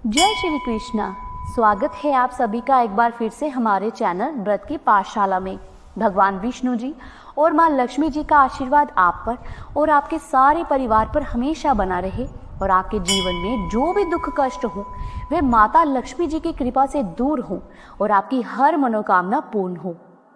जय श्री कृष्णा। स्वागत है आप सभी का एक बार फिर से हमारे चैनल व्रत की पाठशाला में। भगवान विष्णु जी और माँ लक्ष्मी जी का आशीर्वाद आप पर और आपके सारे परिवार पर हमेशा बना रहे और आपके जीवन में जो भी दुख कष्ट हो वे माता लक्ष्मी जी की कृपा से दूर हो और आपकी हर मनोकामना पूर्ण हो।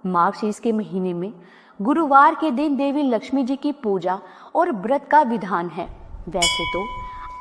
माघ शीर्ष के महीने में गुरुवार के दिन देवी लक्ष्मी जी की पूजा और व्रत का विधान है। वैसे तो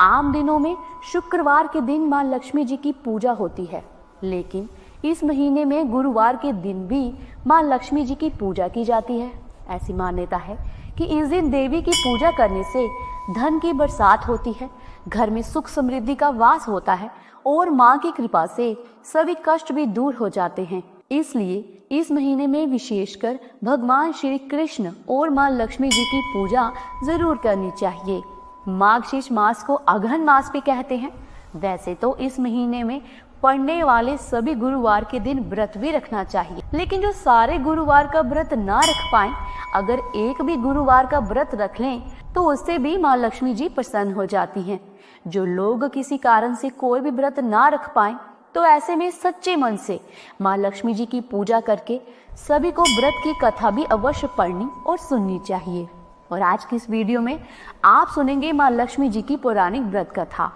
आम दिनों में शुक्रवार के दिन माँ लक्ष्मी जी की पूजा होती है, लेकिन इस महीने में गुरुवार के दिन भी माँ लक्ष्मी जी की पूजा की जाती है। ऐसी मान्यता है कि इस दिन देवी की पूजा करने से धन की बरसात होती है, घर में सुख समृद्धि का वास होता है और माँ की कृपा से सभी कष्ट भी दूर हो जाते हैं। इसलिए इस महीने में विशेषकर भगवान श्री कृष्ण और माँ लक्ष्मी जी की पूजा जरूर करनी चाहिए। माघ शीर्ष मास को अघन मास भी कहते हैं। वैसे तो इस महीने में पड़ने वाले सभी गुरुवार के दिन व्रत भी रखना चाहिए, लेकिन जो सारे गुरुवार का व्रत ना रख पाए, अगर एक भी गुरुवार का व्रत रख लें तो उससे भी माँ लक्ष्मी जी प्रसन्न हो जाती हैं। जो लोग किसी कारण से कोई भी व्रत ना रख पाए तो ऐसे में सच्चे मन से माँ लक्ष्मी जी की पूजा करके सभी को व्रत की कथा भी अवश्य पढ़नी और सुननी चाहिए। और आज की इस वीडियो में आप सुनेंगे माँ लक्ष्मी जी की पौराणिक व्रत कथा।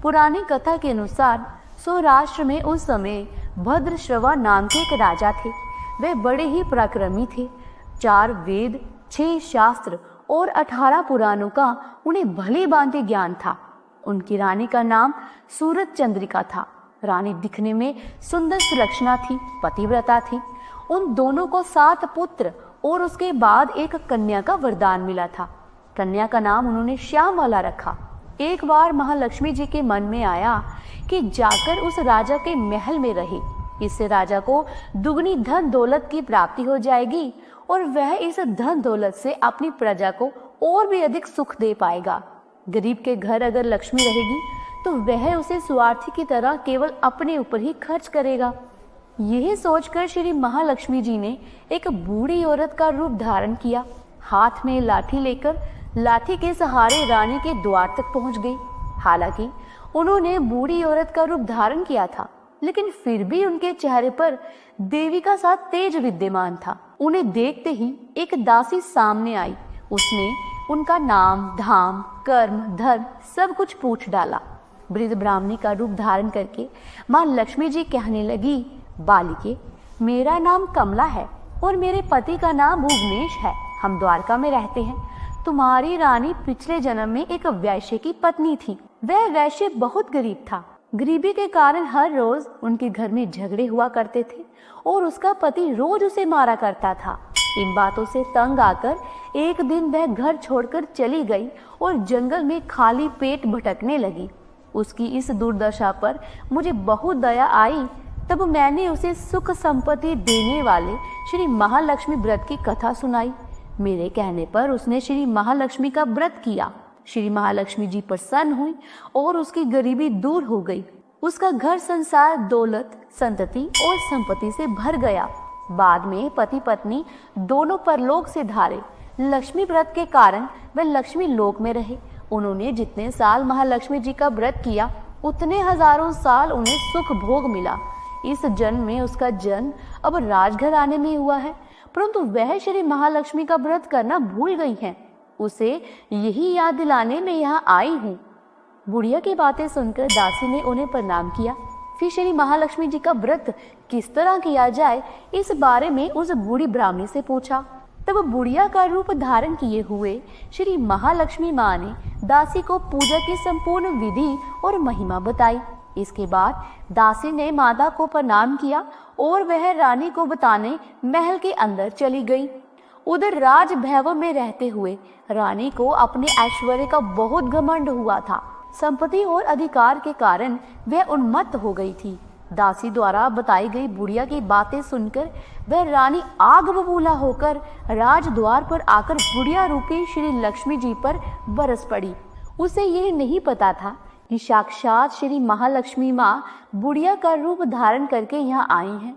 पुरानी कथा के अनुसार सौराष्ट्र में उस समय भद्रश्रवा नाम के एक राजा थे। वे बड़े ही पराक्रमी थे। 4 वेद, 6 शास्त्र और 18 पुराणों का उन्हें भली भांति ज्ञान था। उनकी रानी का नाम सूरत चंद्रिका था। रानी दिखने में सुंदर सुलक्षणा थी, पतिव्रता थी। उन दोनों को 7 पुत्र और उसके बाद एक कन्या का वरदान मिला था। कन्या का नाम उन्होंने श्याम वाला रखा। एक बार महालक्ष्मी जी के मन में आया कि जाकर उस राजा के महल में रहे। इससे राजा को दुगनी धन दौलत की प्राप्ति हो जाएगी और वह इस धन दौलत से अपनी प्रजा को और भी अधिक सुख दे पाएगा। गरीब के घर अगर लक्ष्मी रहेगी तो वह उसे स्वार्थी की तरह केवल अपने ऊपर ही खर्च करेगा। यही सोचकर श्री महालक्ष्मी जी ने एक बूढ़ी औरत का रूप धारण किया। हाथ में लाठी लेकर लाठी के सहारे रानी के द्वार तक पहुंच गई। हालांकि उन्होंने बूढ़ी औरत का रूप धारण किया था, लेकिन फिर भी उनके चेहरे पर देवी का सा तेज विद्यमान था। उन्हें देखते ही एक दासी सामने आई। उसने उनका नाम, धाम, कर्म, धर्म सब कुछ पूछ डाला। वृद्ध ब्राह्मणी का रूप धारण करके माँ लक्ष्मी जी कहने लगी, बालिके, मेरा नाम कमला है और मेरे पति का नाम भुवनेश है। हम द्वारका में रहते हैं। तुम्हारी रानी पिछले जन्म में एक वैश्य की पत्नी थी। वह वैश्य बहुत गरीब था। गरीबी के कारण हर रोज उनके घर में झगड़े हुआ करते थे और उसका पति रोज उसे मारा करता था। इन बातों से तंग आकर एक दिन वह घर छोड़कर चली गई और जंगल में खाली पेट भटकने लगी। उसकी इस दुर्दशा पर मुझे बहुत दया आई। तब मैंने उसे सुख संपत्ति देने वाले श्री महालक्ष्मी व्रत की कथा सुनाई। मेरे कहने पर उसने श्री महालक्ष्मी का व्रत किया। श्री महालक्ष्मी जी प्रसन्न हुई और उसकी गरीबी दूर हो गई। उसका घर संसार दौलत, संतति और संपत्ति से भर गया। बाद में पति पत्नी दोनों परलोक से धारे। लक्ष्मी व्रत के कारण वह लक्ष्मी लोक में रहे। उन्होंने जितने साल महालक्ष्मी जी का व्रत किया उतने हजारों साल उन्हें सुख भोग मिला। इस जन्म में उसका जन्म अब राजघराने में हुआ है, परंतु वह श्री महालक्ष्मी का व्रत करना भूल गई हैं। उसे यही याद दिलाने में यहाँ आई हूँ। बुढ़िया की बातें सुनकर दासी ने उन्हें प्रणाम किया। फिर श्री महालक्ष्मी जी का व्रत किस तरह किया जाए इस बारे में उस बूढ़ी ब्राह्मणी से पूछा। तब बुढ़िया का रूप धारण किए हुए श्री महालक्ष्मी माँ ने दासी को पूजा की संपूर्ण विधि और महिमा बताई। इसके बाद दासी ने माता को प्रणाम किया और वह रानी को बताने महल के अंदर चली गई। उधर राज भैरव में रहते हुए रानी को अपने ऐश्वर्य का बहुत घमंड हुआ था। संपत्ति और अधिकार के कारण वह उन्मत्त हो गई थी। दासी द्वारा बताई गई बुढ़िया की बातें सुनकर वह रानी आग बबूला होकर राजद्वार पर आकर बुढ़िया रूपी श्री लक्ष्मी जी पर बरस पड़ी। उसे यह नहीं पता था कि साक्षात श्री महालक्ष्मी माँ बुढ़िया का रूप धारण करके यहाँ आई हैं।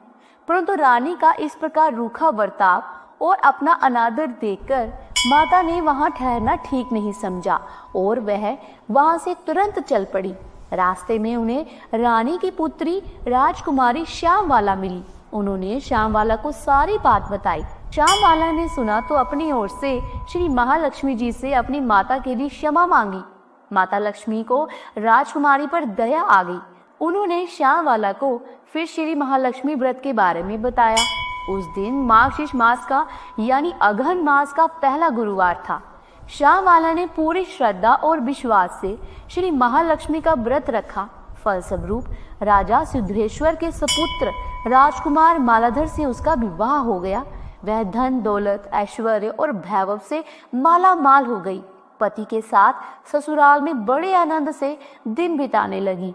परंतु रानी का इस प्रकार रूखा बर्ताव और अपना अनादर देखकर माता ने वहाँ ठहरना ठीक नहीं समझा और वह वहाँ से तुरंत चल पड़ी। रास्ते में उन्हें रानी की पुत्री राजकुमारी श्यामवाला मिली। उन्होंने श्यामवाला को सारी बात बताई। श्यामवाला ने सुना तो अपनी ओर से श्री महालक्ष्मी जी से अपनी माता के लिए क्षमा मांगी। माता लक्ष्मी को राजकुमारी पर दया आ गई। उन्होंने श्यामवाला को फिर श्री महालक्ष्मी व्रत के बारे में बताया। उस दिन मार्गशीर्ष मास का यानी अगहन मास का पहला गुरुवार था। श्यामवाला ने पूरी श्रद्धा और विश्वास से श्री महालक्ष्मी का व्रत रखा। फलस्वरूप राजा सिद्धेश्वर के सपुत्र राजकुमार मालाधर से उसका विवाह हो गया। वह धन दौलत ऐश्वर्य और वैभव से माला माल हो गई। पति के साथ ससुराल में बड़े आनंद से दिन बिताने लगी।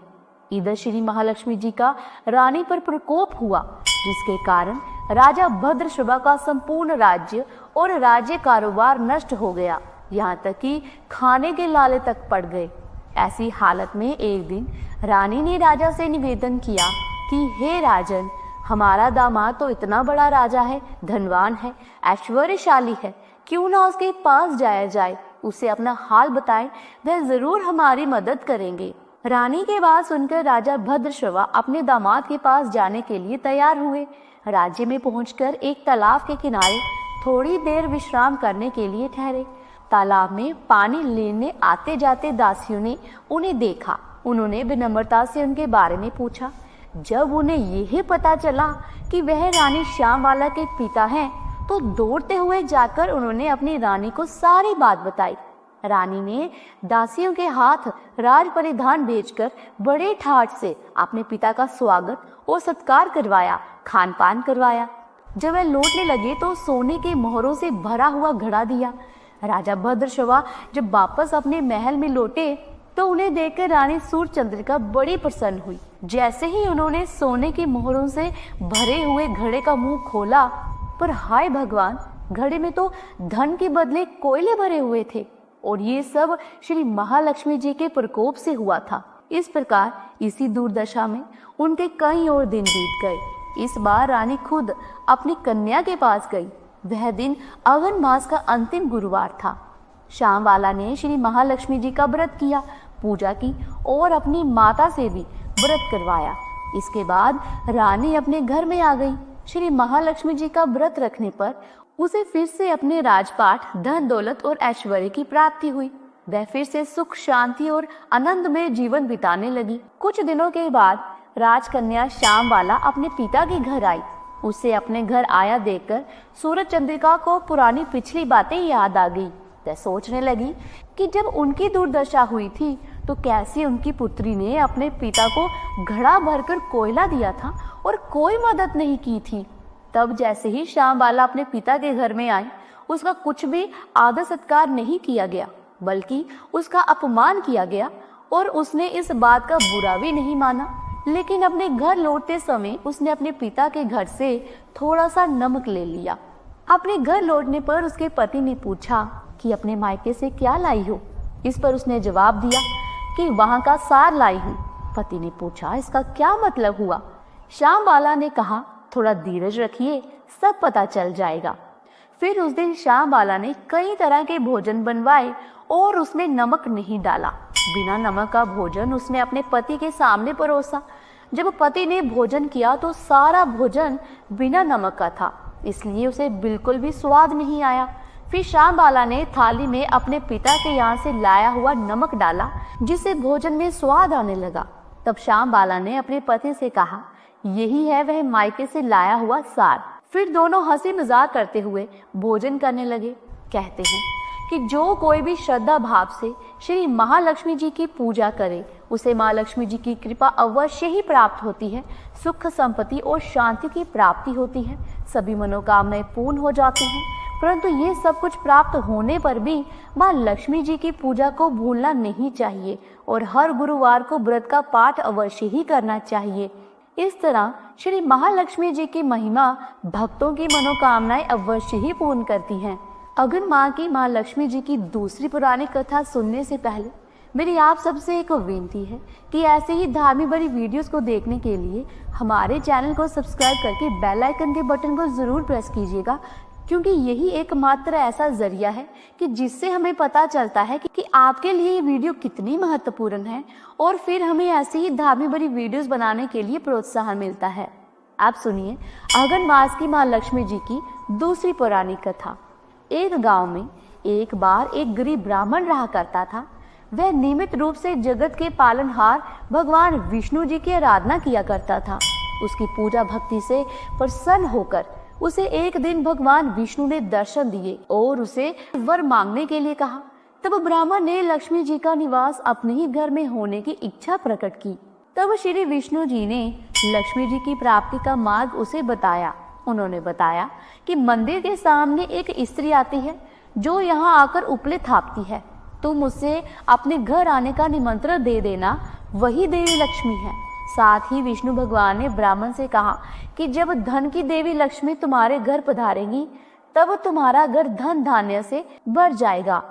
इधर श्री महालक्ष्मी जी का रानी पर प्रकोप हुआ, जिसके कारण राजा भद्रश्रवा का संपूर्ण राज्य और राज्य कारोबार नष्ट हो गया। यहाँ तक कि खाने के लाले तक पड़ गए। ऐसी हालत में एक दिन रानी ने राजा से निवेदन किया कि हे राजन, हमारा दामाद तो इतना बड़ा राजा है, धनवान है, ऐश्वर्यशाली है, क्यों ना उसके पास जाया जाए, उसे अपना हाल बताएं, वह जरूर हमारी मदद करेंगे। रानी के बात सुनकर राजा भद्रश्रवा अपने दामाद के पास जाने के लिए तैयार हुए। राज्य में पहुंचकर एक तालाब के किनारे थोड़ी देर विश्राम करने के लिए ठहरे। तालाब में पानी लेने आते जाते दासियों ने उन्हें देखा। उन्होंने विनम्रता से उनके बारे में पूछा। जब उन्हें यह पता चला कि वह रानी श्यामवाला के पिता हैं, तो दौड़ते हुए जाकर उन्होंने अपनी रानी को सारी बात बताई। रानी ने दासियों के हाथ राज परिधान भेजकर बड़े ठाठ से अपने पिता का स्वागत और सत्कार करवाया, खान पान करवाया। जब वह लौटने लगे तो सोने के मोहरों से भरा हुआ घड़ा दिया। राजा भद्रश्रवा जब वापस अपने महल में लौटे तो उन्हें देखकर रानी सूर्यचंद्रिका बड़ी प्रसन्न हुई। जैसे ही उन्होंने सोने के मोहरों से भरे हुए घड़े का मुंह खोला, पर हाय भगवान, घड़े में तो धन के बदले कोयले भरे हुए थे और ये सब श्री महालक्ष्मी जी के प्रकोप से हुआ था। इस प्रकार इसी दुर्दशा में उनके कई और दिन बीत गए। इस बार रानी खुद अपनी कन्या के पास गई। वह दिन अगहन मास का अंतिम गुरुवार था। श्यामवाला ने श्री महालक्ष्मी जी का व्रत किया, पूजा की और अपनी माता से भी व्रत करवाया। इसके बाद रानी अपने घर में आ गई। श्री महालक्ष्मी जी का व्रत रखने पर उसे फिर से अपने राजपाट, धन दौलत और ऐश्वर्य की प्राप्ति हुई। वह फिर से सुख शांति और आनंद में जीवन बिताने लगी। कुछ दिनों के बाद राजकन्या श्यामवाला अपने पिता के घर आई। उसे अपने घर आया देखकर सूर्यचंद्रिका को पुरानी पिछली बातें याद आ गई। वह सोचने लगी कि जब उनकी दुर्दशा हुई थी तो कैसे उनकी पुत्री ने अपने पिता को घड़ा भरकर कोयला दिया था और कोई मदद नहीं की थी। तब जैसे ही श्यामवाला अपने पिता के घर में आई, उसका कुछ भी आदर सत्कार नहीं किया गया, बल्कि उसका अपमान किया गया और उसने इस बात का बुरा भी नहीं माना। लेकिन अपने घर लौटते समय उसने अपने पिता के घर से थोड़ा सा नमक ले लिया। अपने घर लौटने पर उसके पति ने पूछा कि अपने मायके से क्या लाई हो। इस पर उसने जवाब दिया कि वहां का सार लाई हूँ। पति ने पूछा, इसका क्या मतलब हुआ? श्यामवाला ने कहा, थोड़ा धीरज रखिए, सब पता चल जाएगा। फिर उस दिन श्यामवाला ने कई तरह के भोजन बनवाए और उसमें नमक नहीं डाला। बिना नमक का भोजन उसने अपने पति के सामने परोसा। जब पति ने भोजन किया तो सारा भोजन बिना नमक का था, इसलिए उसे बिल्कुल भी स्वाद नहीं आया। फिर श्यामवाला ने थाली में अपने पिता के यहाँ से लाया हुआ नमक डाला, जिससे भोजन में स्वाद आने लगा। तब श्यामवाला ने अपने पति से कहा, यही है वह मायके से लाया हुआ सार। फिर दोनों हंसी मजाक करते हुए भोजन करने लगे। कहते हैं कि जो कोई भी श्रद्धा भाव से श्री महालक्ष्मी जी की पूजा करे, उसे माँ लक्ष्मी जी की कृपा अवश्य ही प्राप्त होती है। सुख संपत्ति और शांति की प्राप्ति होती है। सभी मनोकामनाएं पूर्ण हो जाती हैं। परंतु ये सब कुछ प्राप्त होने पर भी माँ लक्ष्मी जी की पूजा को भूलना नहीं चाहिए और हर गुरुवार को व्रत का पाठ अवश्य ही करना चाहिए। इस तरह श्री महालक्ष्मी जी की महिमा भक्तों की मनोकामनाएं अवश्य ही पूर्ण करती हैं। अगहन माह की माँ लक्ष्मी जी की दूसरी पुरानी कथा सुनने से पहले मेरी आप सबसे एक विनती है कि ऐसे ही धार्मिक भरी वीडियोस को देखने के लिए हमारे चैनल को सब्सक्राइब करके बेल आइकन के बटन को जरूर प्रेस कीजिएगा, क्योंकि यही एकमात्र ऐसा जरिया है कि जिससे हमें पता चलता है कि आपके लिए ये वीडियो कितनी महत्वपूर्ण है, और फिर हमें ऐसी ही धामी भरी वीडियोस बनाने के लिए प्रोत्साहन मिलता है। आप सुनिए अगन मास की माँ लक्ष्मी जी की दूसरी पौराणिक कथा। एक गांव में एक बार एक गरीब ब्राह्मण रहा करता था। वह नियमित रूप से जगत के पालनहार भगवान विष्णु जी की आराधना किया करता था। उसकी पूजा भक्ति से प्रसन्न होकर उसे एक दिन भगवान विष्णु ने दर्शन दिए और उसे वर मांगने के लिए कहा। तब ब्राह्मण ने लक्ष्मी जी का निवास अपने ही घर में होने की इच्छा प्रकट की। तब श्री विष्णु जी ने लक्ष्मी जी की प्राप्ति का मार्ग उसे बताया। उन्होंने बताया कि मंदिर के सामने एक स्त्री आती है जो यहाँ आकर उपले थापती है। तुम उससे अपने घर आने का निमंत्रण दे देना, वही देवी लक्ष्मी है। साथ ही विष्णु भगवान ने ब्राह्मण से कहा कि जब धन की देवी लक्ष्मी तुम्हारे घर पधारेंगी तब तुम्हारा घर धन धान्य से भर जाएगा।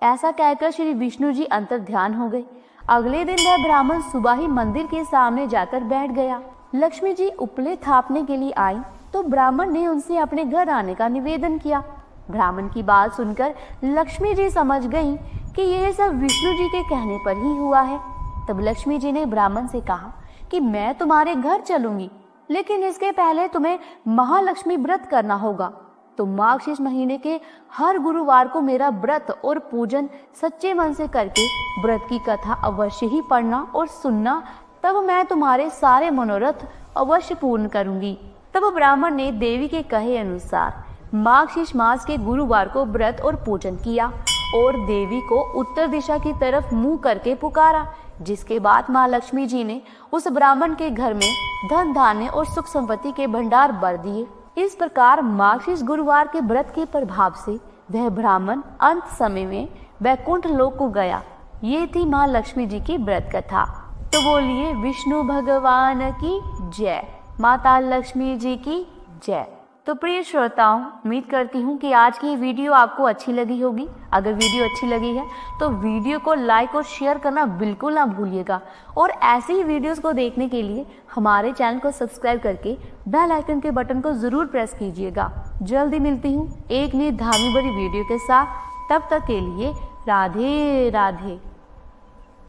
ऐसा कहकर श्री विष्णु जी अंतर ध्यान हो गए। अगले दिन वह ब्राह्मण सुबह ही मंदिर के सामने जाकर बैठ गया। लक्ष्मी जी उपले थापने के लिए आई तो ब्राह्मण ने उनसे अपने घर आने का निवेदन किया। ब्राह्मण की बात सुनकर लक्ष्मी जी समझ गईं कि यह सब विष्णु जी के कहने पर ही हुआ है। तब लक्ष्मी जी ने ब्राह्मण से कहा कि मैं तुम्हारे घर चलूंगी, लेकिन इसके पहले तुम्हें महालक्ष्मी व्रत करना होगा। तो मार्गशीर्ष महीने के हर गुरुवार को मेरा व्रत और पूजन सच्चे मन से करके व्रत की कथा अवश्य ही पढ़ना और सुनना, तब मैं तुम्हारे सारे मनोरथ अवश्य पूर्ण करूंगी। तब ब्राह्मण ने देवी के कहे अनुसार मार्गशीर्ष मास के गुरुवार को व्रत और पूजन किया और देवी को उत्तर दिशा की तरफ मुंह करके पुकारा, जिसके बाद माँ लक्ष्मी जी ने उस ब्राह्मण के घर में धन धान्य और सुख संपत्ति के भंडार भर दिए। इस प्रकार मार्गशीर्ष गुरुवार के व्रत के प्रभाव से वह ब्राह्मण अंत समय में वैकुंठ लोक को गया। ये थी माँ लक्ष्मी जी की व्रत कथा। तो बोलिए विष्णु भगवान की जय, माता लक्ष्मी जी की जय। तो प्रिय श्रोताओं, उम्मीद करती हूँ कि आज की वीडियो आपको अच्छी लगी होगी। अगर वीडियो अच्छी लगी है तो वीडियो को लाइक और शेयर करना बिल्कुल ना भूलिएगा, और ऐसी ही वीडियोस को देखने के लिए हमारे चैनल को सब्सक्राइब करके बेल आइकन के बटन को जरूर प्रेस कीजिएगा। जल्दी मिलती हूँ एक नई धामी भरी वीडियो के साथ। तब तक के लिए राधे राधे।